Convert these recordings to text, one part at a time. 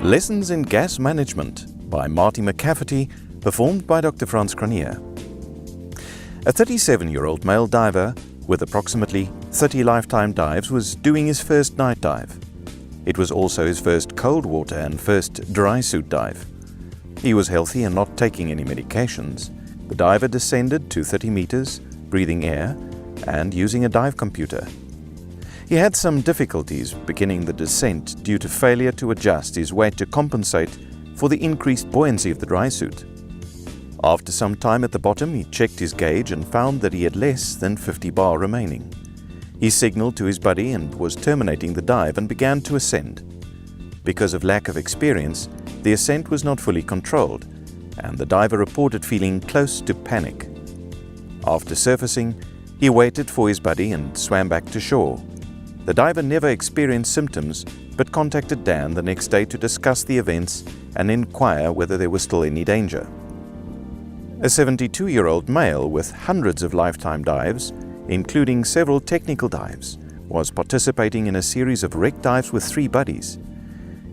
Lessons in Gas Management by Marty McCafferty, performed by Dr. Franz Cranier. A 37-year-old male diver with approximately 30 lifetime dives was doing his first night dive. It was also his first cold water and first drysuit dive. He was healthy and not taking any medications. The diver descended to 30 meters, breathing air and using a dive computer. He had some difficulties beginning the descent due to failure to adjust his weight to compensate for the increased buoyancy of the drysuit. After some time at the bottom, he checked his gauge and found that he had less than 50 bar remaining. He signaled to his buddy and was terminating the dive and began to ascend. Because of lack of experience, the ascent was not fully controlled, and the diver reported feeling close to panic. After surfacing, he waited for his buddy and swam back to shore. The diver never experienced symptoms, but contacted Dan the next day to discuss the events and inquire whether there was still any danger. A 72-year-old male with hundreds of lifetime dives, including several technical dives, was participating in a series of wreck dives with 3 buddies.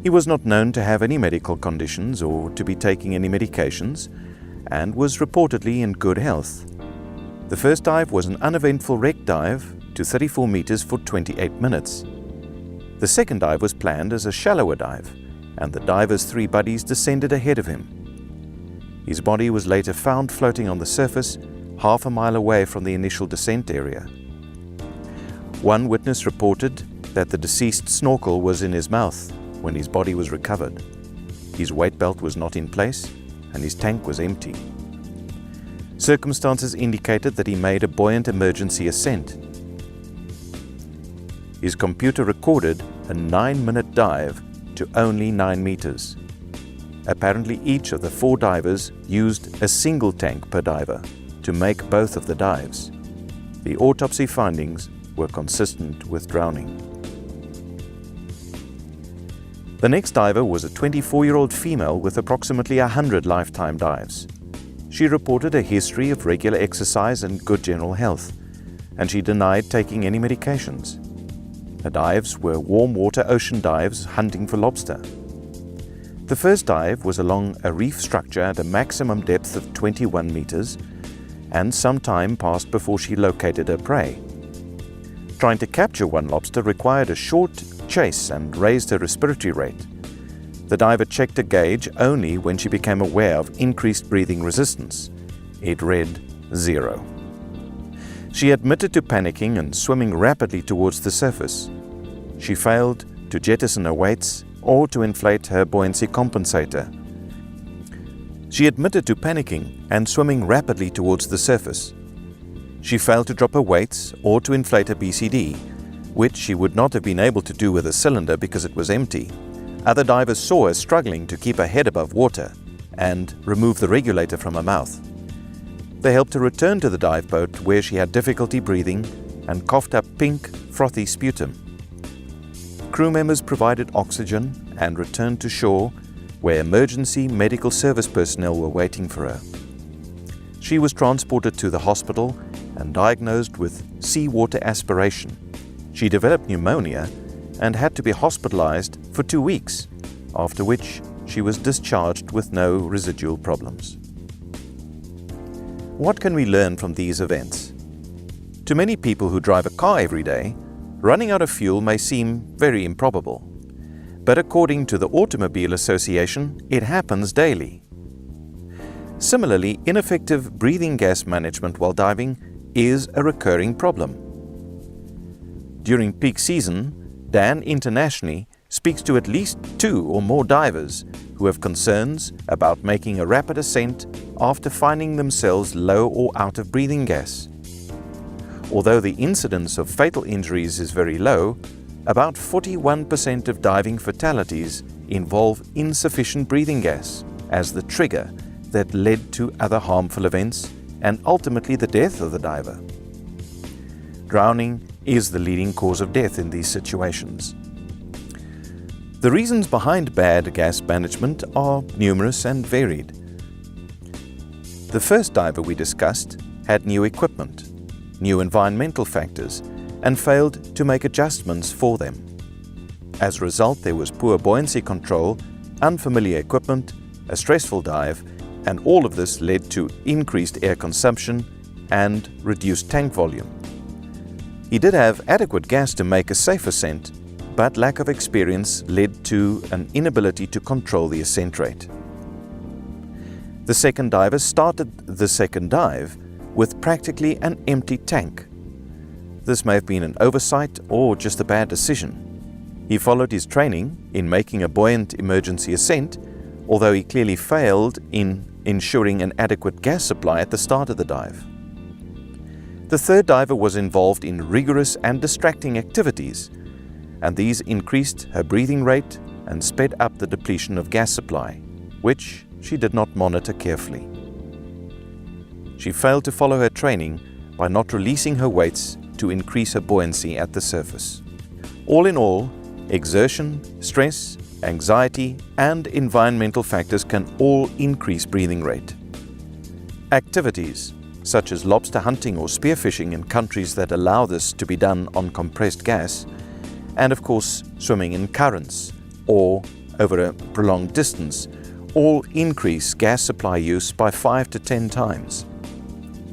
He was not known to have any medical conditions or to be taking any medications, and was reportedly in good health. The first dive was an uneventful wreck dive to 34 meters for 28 minutes. The second dive was planned as a shallower dive, and the diver's 3 buddies descended ahead of him. His body was later found floating on the surface, half a mile away from the initial descent area. One witness reported that the deceased's snorkel was in his mouth when his body was recovered. His weight belt was not in place, and his tank was empty. Circumstances indicated that he made a buoyant emergency ascent. His computer recorded a 9-minute dive to only 9 meters. Apparently, each of the 4 divers used a single tank per diver to make both of the dives. The autopsy findings were consistent with drowning. The next diver was a 24-year-old female with approximately 100 lifetime dives. She reported a history of regular exercise and good general health, and she denied taking any medications. Her dives were warm water ocean dives hunting for lobster. The first dive was along a reef structure at a maximum depth of 21 meters, and some time passed before she located her prey. Trying to capture one lobster required a short chase and raised her respiratory rate. The diver checked her gauge only when she became aware of increased breathing resistance. It read 0. She admitted to panicking and swimming rapidly towards the surface. She failed to jettison her weights or to inflate her buoyancy compensator. She admitted to panicking and swimming rapidly towards the surface. She failed to drop her weights or to inflate her BCD, which she would not have been able to do with a cylinder because it was empty. Other divers saw her struggling to keep her head above water and remove the regulator from her mouth. They helped her return to the dive boat where she had difficulty breathing and coughed up pink, frothy sputum. Crew members provided oxygen and returned to shore where emergency medical service personnel were waiting for her. She was transported to the hospital and diagnosed with seawater aspiration. She developed pneumonia and had to be hospitalized for 2 weeks, after which she was discharged with no residual problems. What can we learn from these events? To many people who drive a car every day, running out of fuel may seem very improbable. But according to the Automobile Association, it happens daily. Similarly, ineffective breathing gas management while diving is a recurring problem. During peak season, Dan internationally speaks to at least 2 or more divers who have concerns about making a rapid ascent after finding themselves low or out of breathing gas. Although the incidence of fatal injuries is very low, about 41% of diving fatalities involve insufficient breathing gas as the trigger that led to other harmful events and ultimately the death of the diver. Drowning is the leading cause of death in these situations. The reasons behind bad gas management are numerous and varied. The first diver we discussed had new equipment, new environmental factors, and failed to make adjustments for them. As a result, there was poor buoyancy control unfamiliar equipment, a stressful dive, and all of this led to increased air consumption and reduced tank volume. He did have adequate gas to make a safe ascent, but lack of experience led to an inability to control the ascent rate. The second diver started the second dive with practically an empty tank. This may have been an oversight or just a bad decision. He followed his training in making a buoyant emergency ascent, although he clearly failed in ensuring an adequate gas supply at the start of the dive. The third diver was involved in rigorous and distracting activities, and these increased her breathing rate and sped up the depletion of gas supply, which she did not monitor carefully. She failed to follow her training by not releasing her weights to increase her buoyancy at the surface. All in all, exertion, stress, anxiety, and environmental factors can all increase breathing rate. Activities such as lobster hunting or spearfishing in countries that allow this to be done on compressed gas, and of course swimming in currents or over a prolonged distance, all increase gas supply use by 5 to 10 times.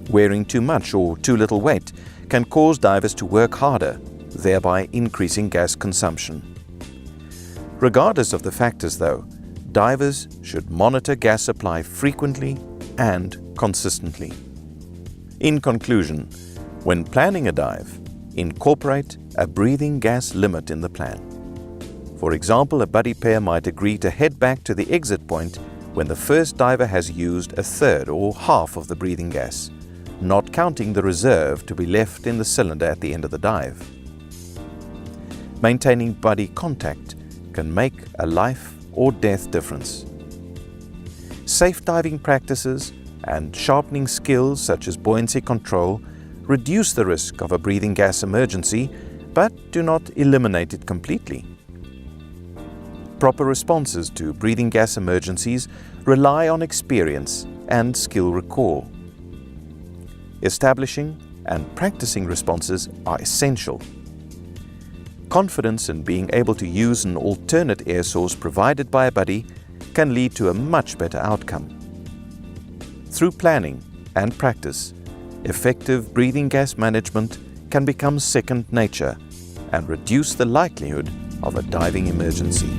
Wearing too much or too little weight can cause divers to work harder, thereby increasing gas consumption. Regardless of the factors though, divers should monitor gas supply frequently and consistently. In conclusion, when planning a dive, incorporate a breathing gas limit in the plan. For example, a buddy pair might agree to head back to the exit point when the first diver has used a third or half of the breathing gas, not counting the reserve to be left in the cylinder at the end of the dive. Maintaining buddy contact can make a life or death difference. Safe diving practices and sharpening skills such as buoyancy control reduce the risk of a breathing gas emergency, but do not eliminate it completely. Proper responses to breathing gas emergencies rely on experience and skill recall. Establishing and practicing responses are essential. Confidence in being able to use an alternate air source provided by a buddy can lead to a much better outcome. Through planning and practice, effective breathing gas management can become second nature and reduce the likelihood of a diving emergency.